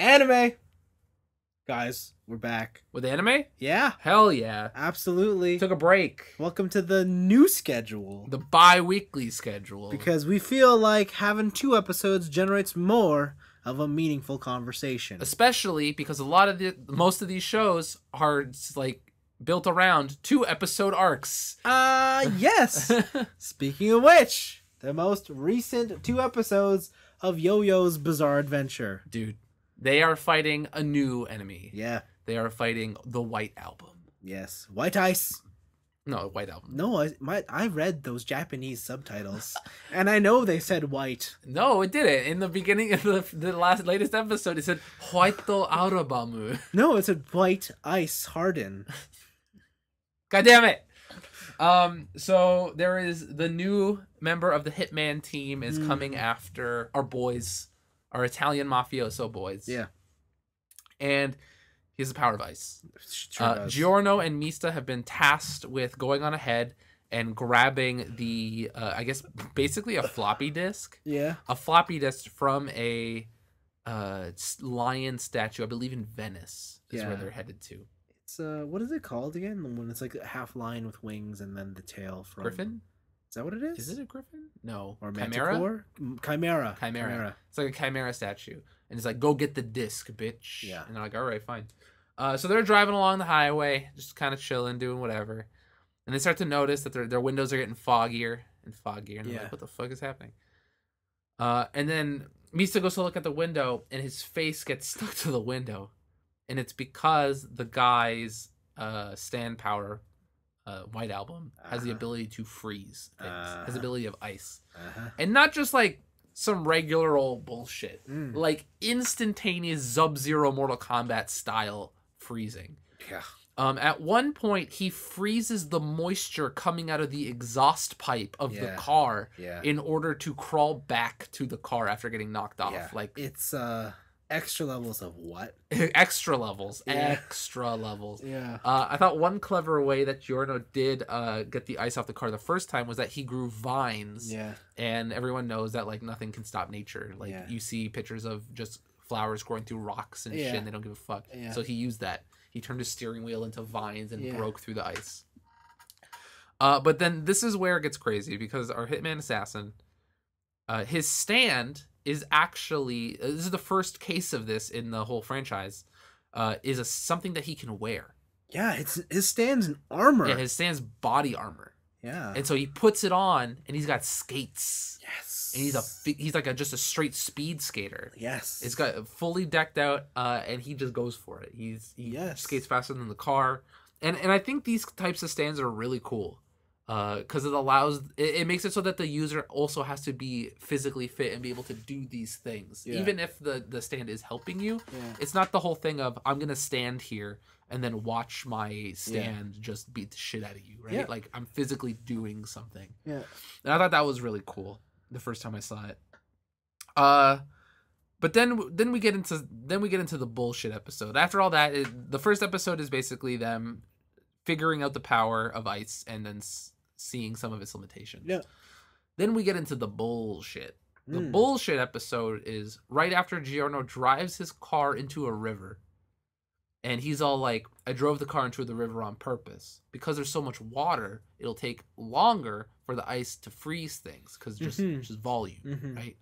Anime! Guys, we're back. With anime? Yeah, Hell yeah. absolutely. Took a break. Welcome to the new schedule. The bi-weekly schedule. Because we feel like having 2 episodes generates more of a meaningful conversation. Especially because most of these shows are like built around 2-episode arcs. Yes. Speaking of which, the most recent 2 episodes of Yo-Yo's Bizarre Adventure. Dude, they are fighting a new enemy. Yeah. They are fighting the White Album. Yes. White Ice. No, White Album. No, I read those Japanese subtitles, and I know they said white. No, it didn't. In the beginning of the latest episode, it said White Album. No, it said White Ice Harden. God damn it. So there is the new member of the Hitman team is coming after our boys, our Italian mafioso boys. Yeah. And he has the power of ice. Sure does. Giorno and Mista have been tasked with going on ahead and grabbing the, I guess, basically a floppy disk. Yeah. A floppy disk from a lion statue, I believe in Venice is where they're headed to. It's what is it called again? When it's like a half lion with wings and then the tail from Griffin? Is that what it is? Is it a griffin? No. Or Chimera? Manticore? Chimera. It's like a chimera statue. And it's like, go get the disc, bitch. Yeah. And they're like, all right, fine. So they're driving along the highway, just kind of chilling, doing whatever. And they start to notice that their windows are getting foggier and foggier. And they're like, what the fuck is happening? And then Mista goes to look at the window, and his face gets stuck to the window. And it's because the guy's stand power, White Album, has the ability to freeze things. Has the ability of ice. And not just like some regular old bullshit. Like instantaneous Sub-Zero Mortal Kombat style freezing. Yeah. At one point, he freezes the moisture coming out of the exhaust pipe of the car in order to crawl back to the car after getting knocked off. Yeah. Like it's extra levels of what? extra levels. Yeah. I thought one clever way that Giorno did get the ice off the car the first time was that he grew vines. Yeah. And everyone knows that like nothing can stop nature. Like you see pictures of just flowers growing through rocks and shit and they don't give a fuck. Yeah. So he used that. He turned his steering wheel into vines and broke through the ice. But then this is where it gets crazy because our Hitman Assassin, his stand is actually, this is the first case of this in the whole franchise, is something that he can wear. Yeah, his stand's in armor. Yeah, his stand's body armor. Yeah. And so he puts it on and he's got skates. Yes. And he's like just a straight speed skater. Yes. It's got fully decked out, and he just goes for it. He skates faster than the car, and I think these types of stands are really cool, because it makes it so that the user also has to be physically fit and be able to do these things, even if the stand is helping you. It's not the whole thing of I'm gonna stand here and then watch my stand just beat the shit out of you, right? Like I'm physically doing something. Yeah, and I thought that was really cool the first time I saw it. But then we get into the bullshit episode. After all that, the first episode is basically them figuring out the power of ice and then seeing some of its limitations. Yeah. Then we get into the bullshit. The bullshit episode is right after Giorno drives his car into a river. And he's all like, I drove the car into the river on purpose. Because there's so much water, it'll take longer for the ice to freeze things. Because just volume, right?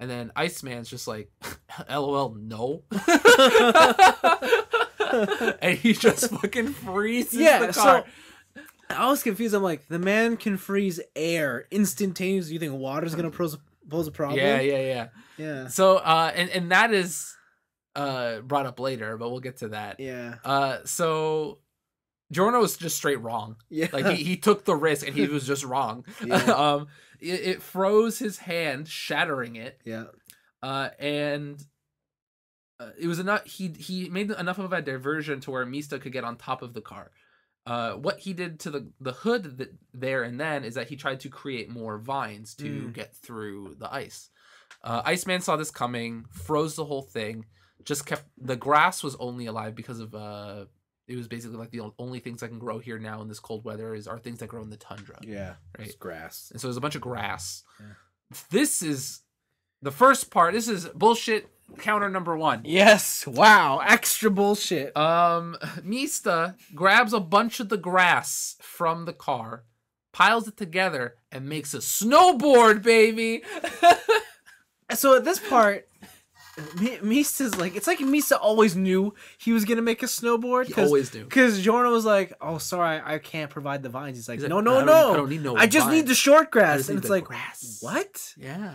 And then Iceman's just like, LOL, no. And he just fucking freezes the car. So I was confused. I'm like, the man can freeze air instantaneously. You think water's going to pose a problem? Yeah. So, and that is brought up later, but we'll get to that. Yeah. So Giorno was just straight wrong. Yeah. Like he took the risk and he was just wrong. Yeah. It froze his hand, shattering it. Yeah. And it was enough. He made enough of a diversion to where Mista could get on top of the car. What he did to the hood there and then is that he tried to create more vines to get through the ice. Iceman saw this coming, froze the whole thing. Just kept the grass was only alive because of it was basically like the only things that can grow here now in this cold weather are things that grow in the tundra. Yeah, right. It's grass, and so there's a bunch of grass. Yeah. This is the first part, this is bullshit counter number 1. Yes. Wow. Extra bullshit. Mista grabs a bunch of the grass from the car, piles it together, and makes a snowboard, baby. So at this part, Mista's like, it's like Mista always knew he was gonna make a snowboard. He always do. Because Giorno was like, "Oh, sorry, I can't provide the vines." He's like, "No, I don't need no I just vines. need the short grass." And need it's the like, grass. what? Yeah.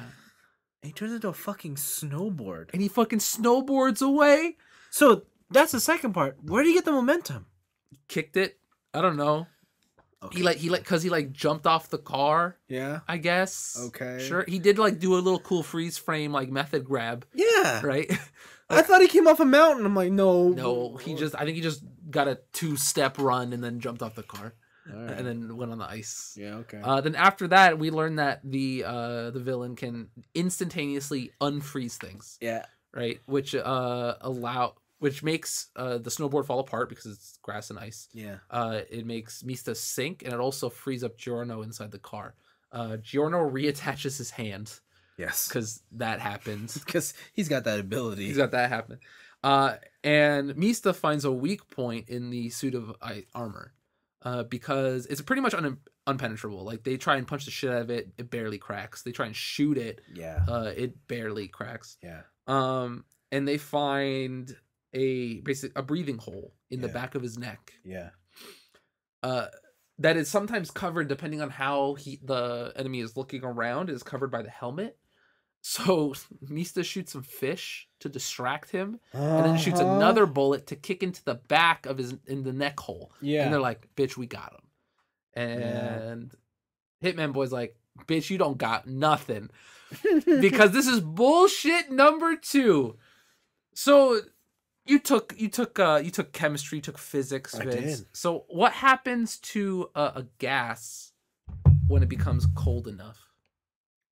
And he turns into a fucking snowboard. And he fucking snowboards away. So that's the second part. Where do you get the momentum? Kicked it. I don't know. Okay. He jumped off the car. Yeah. I guess. Okay. Sure. He did like do a little cool freeze frame like method grab. Yeah. Right. I thought he came off a mountain. I'm like, no. No. I think he just got a 2-step run and then jumped off the car. Right. And then went on the ice. Yeah. Okay. Then after that, we learned that the villain can instantaneously unfreeze things. Yeah. Right. Which makes the snowboard fall apart because it's grass and ice. Yeah. It makes Mista sink, and it also frees up Giorno inside the car. Giorno reattaches his hand. Yes. Because that happens. Because he's got that ability. He's got that happen. And Mista finds a weak point in the suit of armor. Because it's pretty much unpenetrable. Like, they try and punch the shit out of it, it barely cracks. They try and shoot it. Yeah. It barely cracks. Yeah. And they find a breathing hole in the back of his neck. Yeah. That is sometimes covered depending on how the enemy is looking around. It is covered by the helmet. So Mista shoots some fish to distract him, and then shoots another bullet to kick into the back of in the neck hole. Yeah. And they're like, "Bitch, we got him." And Hitman Boy's like, "Bitch, you don't got nothing," because this is bullshit number 2. So you took chemistry, you took physics, Vince. I did. So what happens to a gas when it becomes cold enough?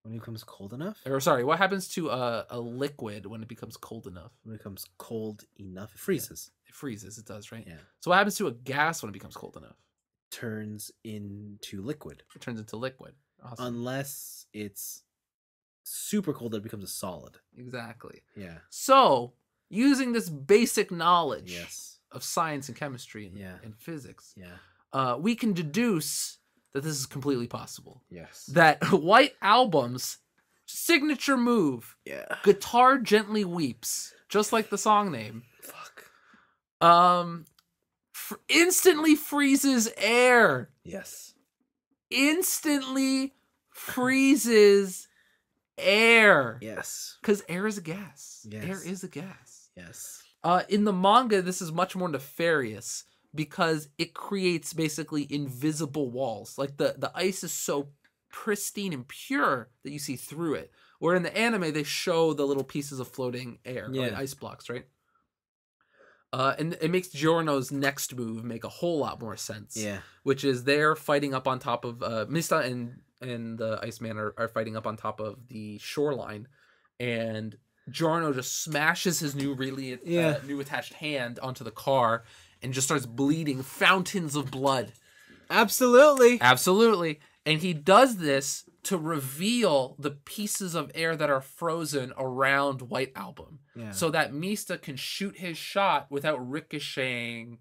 When it becomes cold enough? Or sorry, what happens to a liquid when it becomes cold enough? When it becomes cold enough, it freezes. It freezes, it does, right? Yeah. So what happens to a gas when it becomes cold enough? Turns into liquid. It turns into liquid. Awesome. Unless it's super cold, it becomes a solid. Exactly. Yeah. So, using this basic knowledge Yes. of science and chemistry and physics, we can deduce that this is completely possible. Yes. That White Album's signature move, Guitar Gently Weeps, just like the song name, instantly freezes air. Yes. Instantly freezes air. Yes. Because air is a gas. Yes. Air is a gas. Yes. In the manga, this is much more nefarious because it creates basically invisible walls. Like the ice is so pristine and pure that you see through it. Where in the anime, they show the little pieces of floating air, like ice blocks, right? And it makes Giorno's next move make a whole lot more sense. Yeah. Which is they're fighting up on top of Mista and the Iceman are fighting up on top of the shoreline, and Giorno just smashes his new attached hand onto the car and just starts bleeding fountains of blood. Absolutely. And he does this to reveal the pieces of air that are frozen around White Album. Yeah. So that Mista can shoot his shot without ricocheting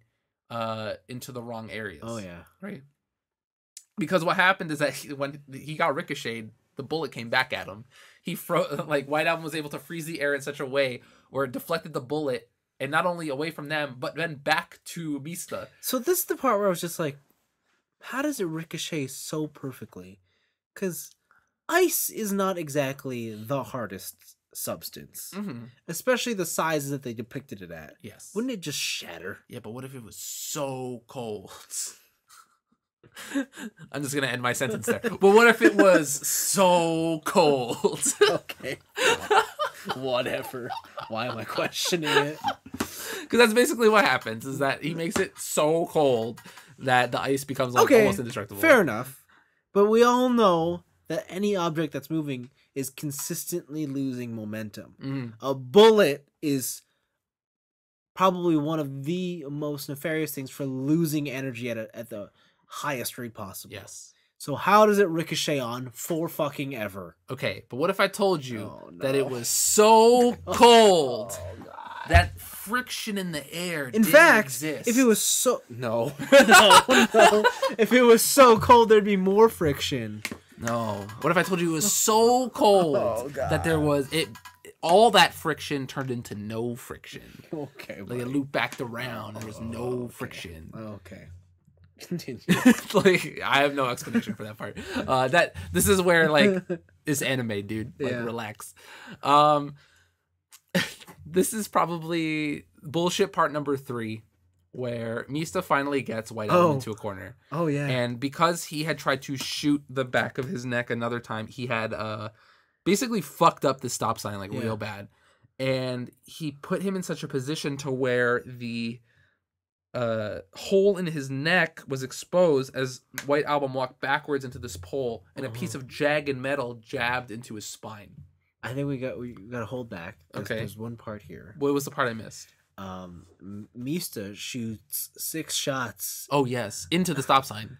into the wrong areas. Oh, yeah. Right? Because what happened is that when he got ricocheted, the bullet came back at him. White Album was able to freeze the air in such a way where it deflected the bullet, and not only away from them, but then back to Mista. So this is the part where I was just like, how does it ricochet so perfectly? Because ice is not exactly the hardest substance. Mm-hmm. Especially the sizes that they depicted it at. Yes. Wouldn't it just shatter? Yeah, but what if it was so cold? I'm just going to end my sentence there. But what if it was so cold? Okay. Whatever. Why am I questioning it? Because that's basically what happens, is that he makes it so cold that the ice becomes almost indestructible. Fair enough. But we all know that any object that's moving is consistently losing momentum. Mm. A bullet is probably one of the most nefarious things for losing energy at the highest rate possible. Yes. So how does it ricochet on for fucking ever? Okay, but what if I told you that it was so cold that friction in the air in fact exist? If it was so no if it was so cold there'd be more friction. No. What if I told you it was so cold that there was all that friction turned into no friction? Okay, like it looped back around. There was no friction. Okay. Like I have no explanation for that part. This is where like it's anime, dude. Like relax. This is probably bullshit part number 3, where Mista finally gets White Album into a corner. Oh yeah. And because he had tried to shoot the back of his neck another time, he had basically fucked up the stop sign like real bad. And he put him in such a position to where the hole in his neck was exposed as White Album walked backwards into this pole, and a piece of jagged metal jabbed into his spine. I think we got to hold back. There's one part here. What was the part I missed? Mista shoots 6 shots. Oh yes, into the stop sign.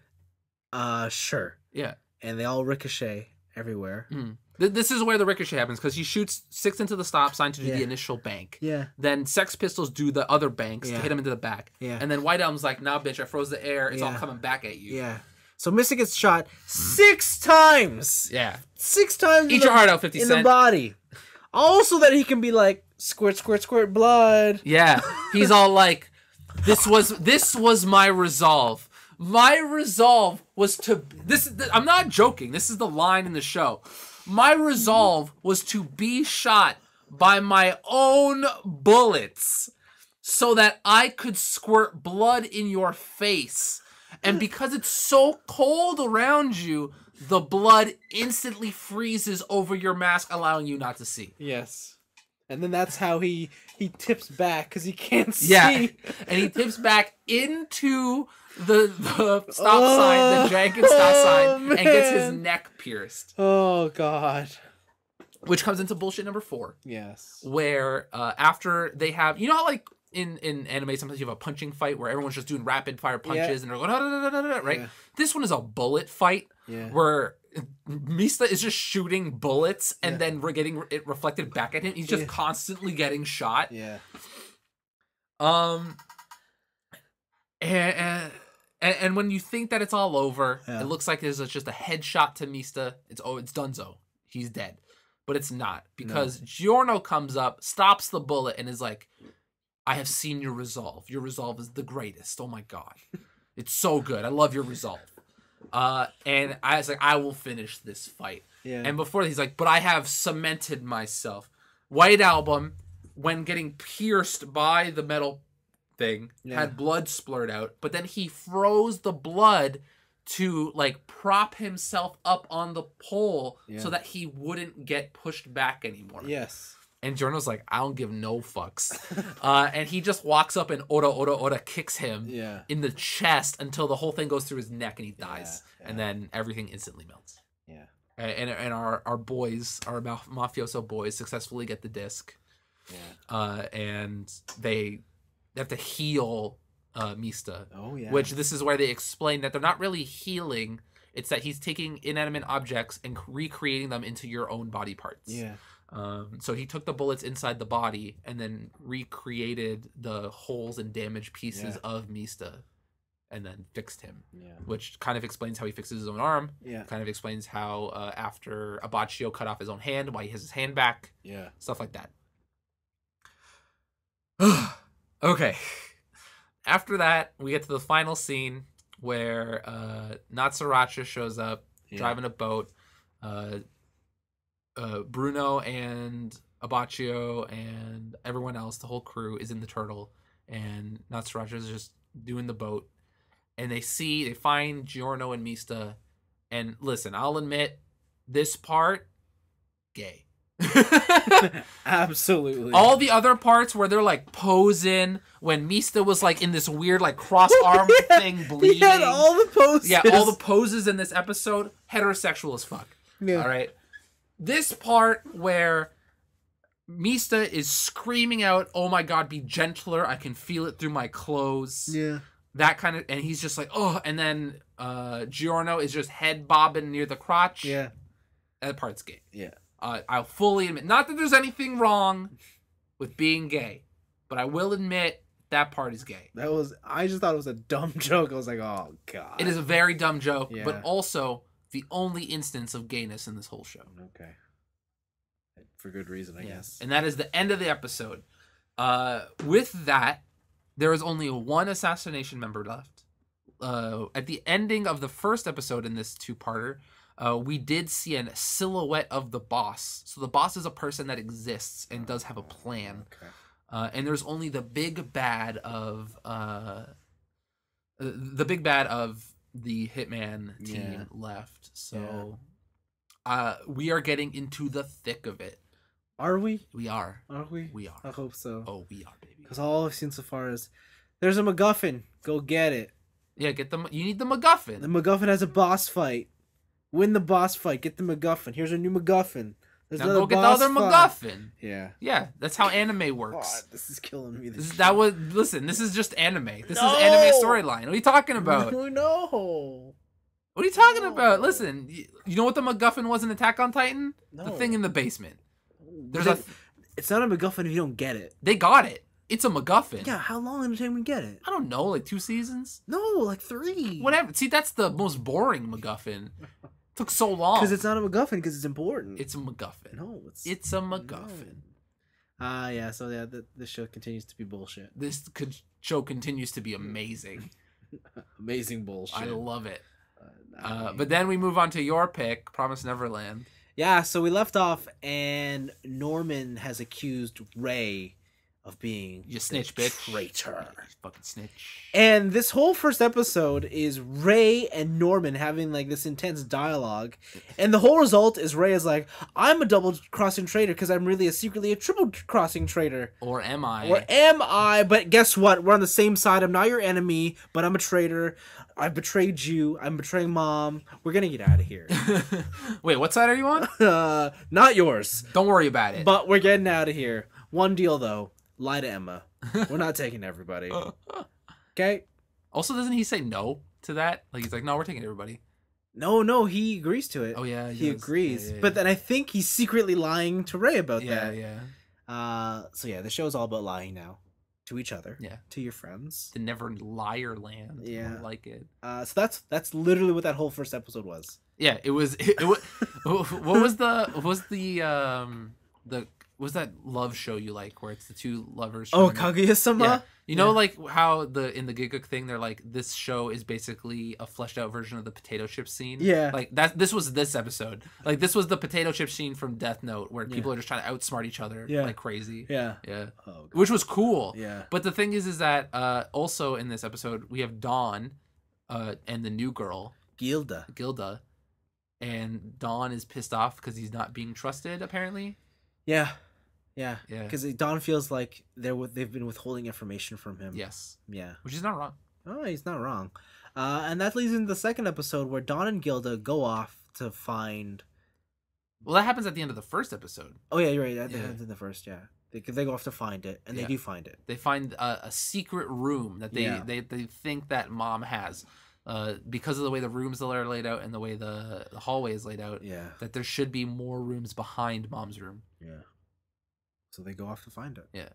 Sure. Yeah. And they all ricochet everywhere. Mm. This is where the ricochet happens, because he shoots 6 into the stop sign to do the initial bank. Yeah. Then Sex Pistols do the other banks to hit him into the back. Yeah. And then White Album's like, nah, bitch, I froze the air. It's all coming back at you. Yeah. So Mista gets shot 6 times. Yeah. 6 times. Eat your heart out, 50 Cent. In the body. Also that he can be like, squirt, squirt, squirt, blood. Yeah. He's all like, this was my resolve. My resolve was to... I'm not joking. This is the line in the show. My resolve was to be shot by my own bullets so that I could squirt blood in your face. And because it's so cold around you, the blood instantly freezes over your mask, allowing you not to see. Yes. And then that's how he tips back because he can't see. Yeah. And he tips back into the stop sign, the jagged stop sign, and gets his neck pierced. Oh, God. Which comes into bullshit number 4. Yes. Where after they have... You know how, like, in anime, sometimes you have a punching fight where everyone's just doing rapid fire punches and they're going, right? Yeah. This one is a bullet fight where Mista is just shooting bullets and then we're getting it reflected back at him. He's just constantly getting shot. Yeah. And when you think that it's all over, it looks like there's just a headshot to Mista. It's donezo. He's dead. But it's not, because Giorno comes up, stops the bullet, and is like, I have seen your resolve. Your resolve is the greatest. Oh my God. It's so good. I love your resolve. And I was like, I will finish this fight. Yeah. And before he's like, but I have cemented myself. White Album, when getting pierced by the metal thing, had blood splurt out, but then he froze the blood to like prop himself up on the pole so that he wouldn't get pushed back anymore. Yes. And Giorno's like, I don't give no fucks. And he just walks up and ora kicks him in the chest until the whole thing goes through his neck and he dies. Yeah. And then everything instantly melts. Yeah. And our boys, our mafioso boys, successfully get the disc. Yeah. And they have to heal Mista. Oh, yeah. Which this is where they explain that they're not really healing. It's that he's taking inanimate objects and recreating them into your own body parts. Yeah. So he took the bullets inside the body and then recreated the holes and damaged pieces of Mista and then fixed him. Yeah. Which kind of explains how he fixes his own arm. Yeah. Kind of explains how after Abaccio cut off his own hand, why he has his hand back. Yeah. Stuff like that. Okay. After that, we get to the final scene where Natsuracha shows up driving a boat. Bruno and Abaccio and everyone else, the whole crew, is in the turtle, and Natsuracha is just doing the boat, and they find Giorno and Mista, and listen, I'll admit, this part, gay. Absolutely. All the other parts where they're like posing, when Mista was like in this weird like cross arm thing bleeding. He had all the poses. Yeah, all the poses in this episode, heterosexual as fuck. Yeah. All right. This part where Mista is screaming out, oh my God, be gentler. I can feel it through my clothes. Yeah. That kind of, and he's just like, oh, and then Giorno is just head bobbing near the crotch. Yeah. That part's gay. Yeah. I'll fully admit, not that there's anything wrong with being gay, but I will admit that part is gay. I just thought it was a dumb joke. I was like, oh god. It is a very dumb joke, Yeah. but also the only instance of gayness in this whole show. Okay. For good reason, I guess. And that is the end of the episode. With that, there is only one assassination member left. At the ending of the first episode in this two-parter, we did see a silhouette of the boss. So the boss is a person that exists and does have a plan. Okay. And there's only the big bad of the Hitman team left. So we are getting into the thick of it. Are we? We are. Are we? We are. I hope so. Oh, we are, baby. Because all I've seen so far is there's a MacGuffin. Go get it. Yeah, you need the MacGuffin. The MacGuffin has a boss fight. Win the boss fight. Get the MacGuffin. Here's a new MacGuffin. There's now go get the other MacGuffin. Yeah. Yeah, that's how anime works. God, this is killing me. Listen, this is just anime. This is anime storyline. What are you talking about? No. What are you talking about? Listen, you know what the MacGuffin was in Attack on Titan? No. The thing in the basement. It's not a MacGuffin if you don't get it. They got it. It's a MacGuffin. Yeah, how long did it take me to get it? I don't know, like 2 seasons? No, like 3. Whatever. See, that's the most boring MacGuffin. Took so long. Because it's not a MacGuffin, because it's important. It's a MacGuffin. No, it's a MacGuffin. Yeah, so yeah, the show continues to be bullshit. This show continues to be amazing. Amazing bullshit. I love it. But then we move on to your pick, Promised Neverland. Yeah, so we left off, and Norman has accused Ray of being you snitch, bitch. Traitor. You fucking snitch. And this whole first episode is Ray and Norman having like this intense dialogue, and the whole result is Ray is like, "I'm a double-crossing traitor because I'm really secretly a triple-crossing traitor." Or am I? But guess what? We're on the same side. I'm not your enemy, but I'm a traitor. I betrayed you. I'm betraying Mom. We're gonna get out of here. Wait, what side are you on? Not yours. Don't worry about it. But we're getting out of here. One deal though. Lie to Emma. We're not taking everybody. Okay? Also, doesn't he say no to that? Like, he's like, no, we're taking everybody. No, he agrees to it. Oh, yeah. He agrees. Yeah. But then I think he's secretly lying to Ray about that. Yeah. So yeah, the show's all about lying now. To each other. Yeah. To your friends. The Never Liar Land. Yeah. I like it. So that's literally what that whole first episode was. Yeah, it was. Was that love show you like where it's the two lovers? Oh, Kaguya-sama? Yeah. You know, like how in the Giguk thing, they're like, this show is basically a fleshed out version of the potato chip scene. Yeah. Like this was this episode. Like this was the potato chip scene from Death Note where people are just trying to outsmart each other like crazy. Yeah. Yeah. Oh, which was cool. Yeah. But the thing is that also in this episode we have Dawn and the new girl. Gilda. And Dawn is pissed off because he's not being trusted, apparently. Yeah. Because Dawn feels like they've been withholding information from him. Yes. Yeah. Which is not wrong. Oh, he's not wrong. And that leads into the second episode where Dawn and Gilda go off to find... Well, that happens at the end of the first episode. Oh, yeah, you're right. That happens in the first, yeah. They go off to find it, and they do find it. They find a secret room that they think that Mom has. Because of the way the rooms are laid out and the way the hallway is laid out, that there should be more rooms behind Mom's room. Yeah. So they go off to find it. Yeah.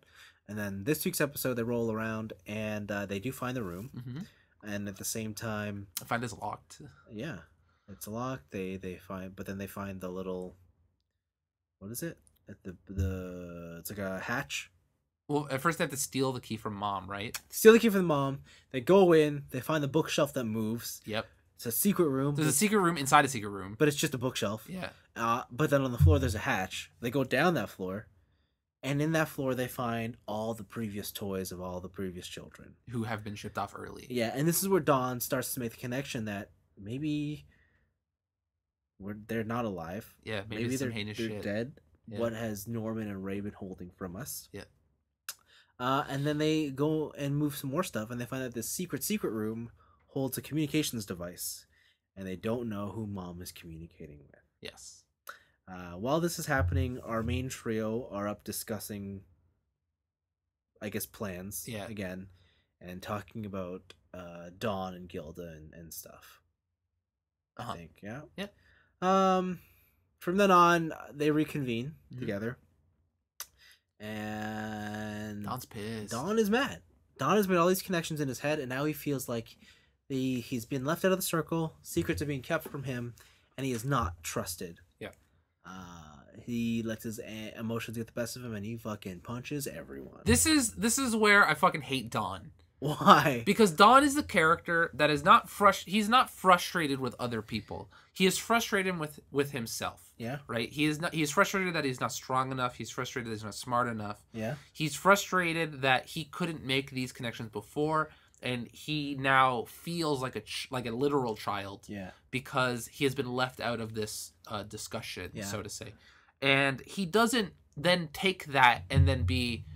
And then this week's episode, they roll around and they do find the room. Mm-hmm. And at the same time, I find it's locked. Yeah, it's locked. They find the little, what is it? At it's like a hatch. Well, at first they have to steal the key from Mom, right? Steal the key from the mom. They go in. They find the bookshelf that moves. Yep. It's a secret room. There's a secret room inside a secret room. But it's just a bookshelf. Yeah. But then on the floor there's a hatch. They go down that floor. And in that floor, they find all the previous toys of all the previous children. Who have been shipped off early. Yeah, and this is where Dawn starts to make the connection that maybe they're not alive. Yeah, maybe they're dead. Yeah. What has Norman and Ray been holding from us? Yeah. And then they go and move some more stuff, and they find that this secret room holds a communications device. And they don't know who Mom is communicating with. Yes. While this is happening, our main trio are up discussing, I guess, plans again, and talking about Dawn and Gilda and stuff. I think. Yeah. Yeah. From then on, they reconvene together. And Don's pissed. Don is mad. Don has made all these connections in his head, and now he feels like he's been left out of the circle. Secrets are being kept from him, and he is not trusted. Yeah. He lets his emotions get the best of him, and he fucking punches everyone. This is where I fucking hate Don. Why? Because Don is the character that is not he's not frustrated with other people. He is frustrated with himself. Yeah. Right? He's frustrated that he's not strong enough. He's frustrated that he's not smart enough. Yeah. He's frustrated that he couldn't make these connections before, and he now feels like a literal child. Yeah. Because he has been left out of this discussion, so to say. And he doesn't then take that and then be,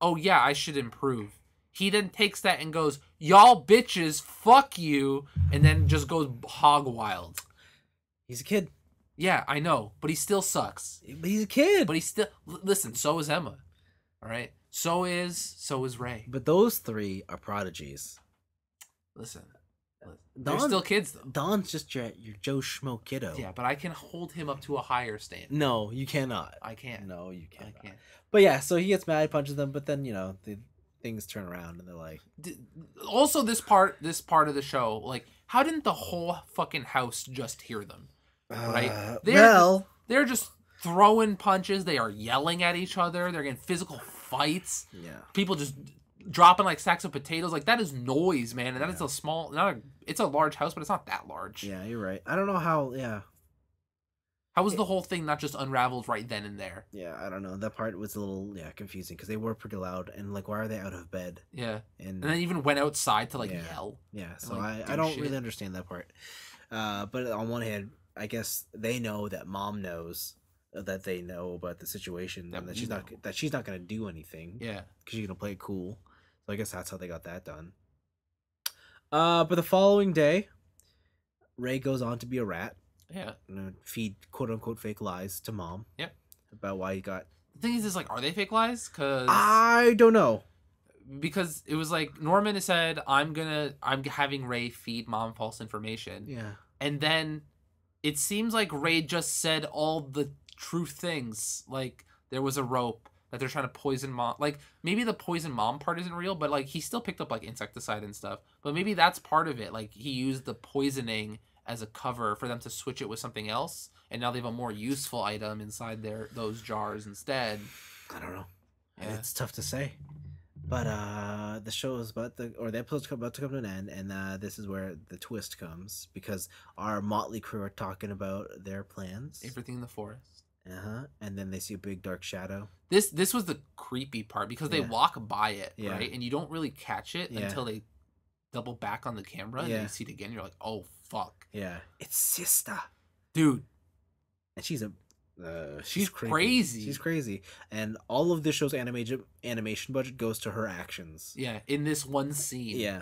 oh yeah, I should improve. He then takes that and goes, y'all bitches, fuck you, and then just goes hog wild. He's a kid. Yeah, I know, but he still sucks. But he's a kid. But he still listen. So is Emma. All right. So is Ray. But those three are prodigies. Listen. They're still kids, though. Don's just your Joe Schmo kiddo. Yeah, but I can hold him up to a higher standard. No, you cannot. I can't. No, you can't. I can't. But yeah, so he gets mad, punches them, but then, the things turn around and they're like... Also, this part of the show, like, how didn't the whole fucking house just hear them? Right? They're just throwing punches. They are yelling at each other. They're getting physical fights. Yeah. People just dropping like sacks of potatoes. Like, that is noise, man. And that is a small, it's a large house, but it's not that large. Yeah, you're right. I don't know how, How was the whole thing not just unraveled right then and there? Yeah, I don't know. That part was a little, confusing because they were pretty loud. And, like, why are they out of bed? Yeah. And then even went outside to, like, yell. Yeah, so I don't really understand that part. But on one hand, I guess they know that mom knows that they know about the situation and that she's not going to do anything. Yeah. Because she's going to play it cool. So I guess that's how they got that done. But the following day, Ray goes on to be a rat. Yeah. And feed quote unquote fake lies to mom. Yep. About why he got. The thing is like, are they fake lies? Cause I don't know. Because it was like Norman has said, I'm having Ray feed mom false information. Yeah. And then it seems like Ray just said all the true things. Like there was a rope that they're trying to poison mom. Like maybe the poison mom part isn't real, but like he still picked up like insecticide and stuff. But maybe that's part of it. Like he used the poisoning as a cover for them to switch it with something else, and now they have a more useful item inside those jars instead. I don't know. Yeah. It's tough to say. But the show is the episode's about to come to an end, and this is where the twist comes because our motley crew are talking about their plans. Everything in the forest. And then they see a big dark shadow. This was the creepy part because they walk by it, right? And you don't really catch it until they double back on the camera and then you see it again. You're like, oh fuck. Yeah. It's sister. Dude. And she's crazy. She's crazy. And all of this show's animation budget goes to her actions. Yeah, in this one scene. Yeah.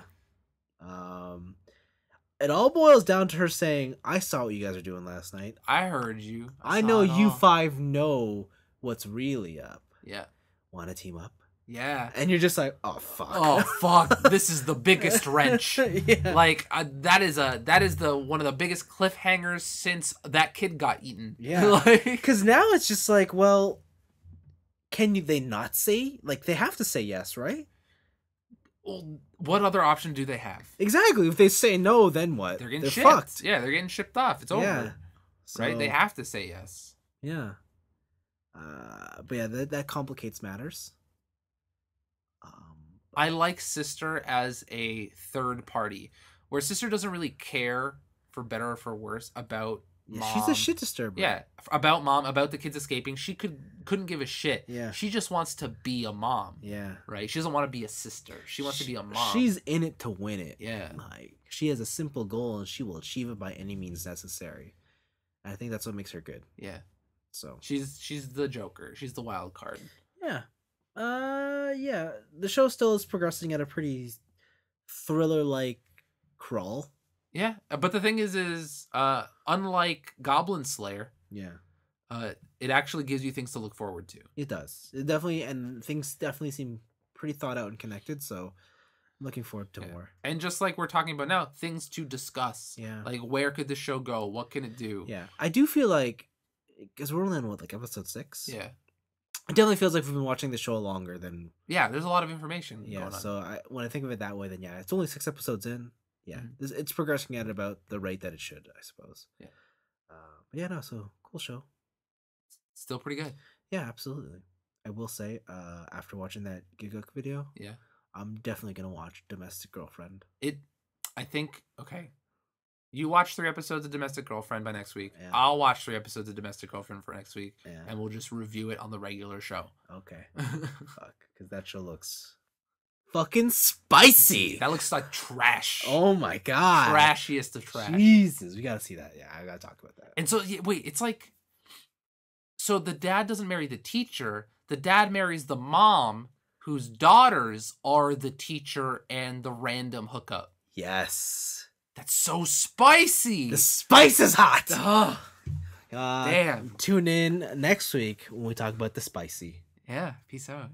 It all boils down to her saying, I saw what you guys are doing last night. I heard you. I know you five know what's really up. Yeah. Want to team up? Yeah. And you're just like, oh fuck. Oh fuck. This is the biggest wrench. Yeah. Like that is the one of the biggest cliffhangers since that kid got eaten. Yeah. Because now it's just like, well, they not say? Like they have to say yes, right? Well, what other option do they have? Exactly. If they say no, then what? They're fucked. Yeah, they're getting shipped off. It's over. Yeah. So, right? They have to say yes. Yeah. But yeah, that complicates matters. I like Sister as a third party, where Sister doesn't really care, for better or for worse, about mom. She's a shit disturber. Yeah, about mom, about the kids escaping. She couldn't give a shit. Yeah. She just wants to be a mom. Yeah. Right? She doesn't want to be a sister. She wants to be a mom. She's in it to win it. Yeah. Like, she has a simple goal, and she will achieve it by any means necessary. And I think that's what makes her good. Yeah. So she's the Joker. She's the wild card. Yeah. Yeah. The show still is progressing at a pretty thriller-like crawl. Yeah, but the thing is, unlike Goblin Slayer, it actually gives you things to look forward to. It does. It definitely, and things definitely seem pretty thought out and connected. So looking forward to more. And just like we're talking about now, things to discuss. Yeah. Like, where could the show go? What can it do? Yeah. I do feel like, because we're only on, episode 6? Yeah. It definitely feels like we've been watching the show longer than... Yeah, there's a lot of information going on. So when I think of it that way, then yeah, it's only 6 episodes in. Yeah. It's progressing at about the rate that it should, I suppose. Yeah. But yeah, no, so cool show. Still pretty good. Yeah, absolutely. I will say, after watching that Giguk video, yeah, I'm definitely gonna watch Domestic Girlfriend. I think, okay. You watch 3 episodes of Domestic Girlfriend by next week. Yeah. I'll watch 3 episodes of Domestic Girlfriend for next week. Yeah. And we'll just review it on the regular show. Okay. Fuck. Because that show looks fucking spicy. That looks like trash. Oh my god. Trashiest of trash. Jesus. We gotta see that. Yeah, I gotta talk about that. And so, wait, it's like... So the dad doesn't marry the teacher. The dad marries the mom, whose daughters are the teacher and the random hookup. Yes. That's so spicy. The spice is hot. Ugh. Damn. Tune in next week when we talk about the spicy. Yeah. Peace out.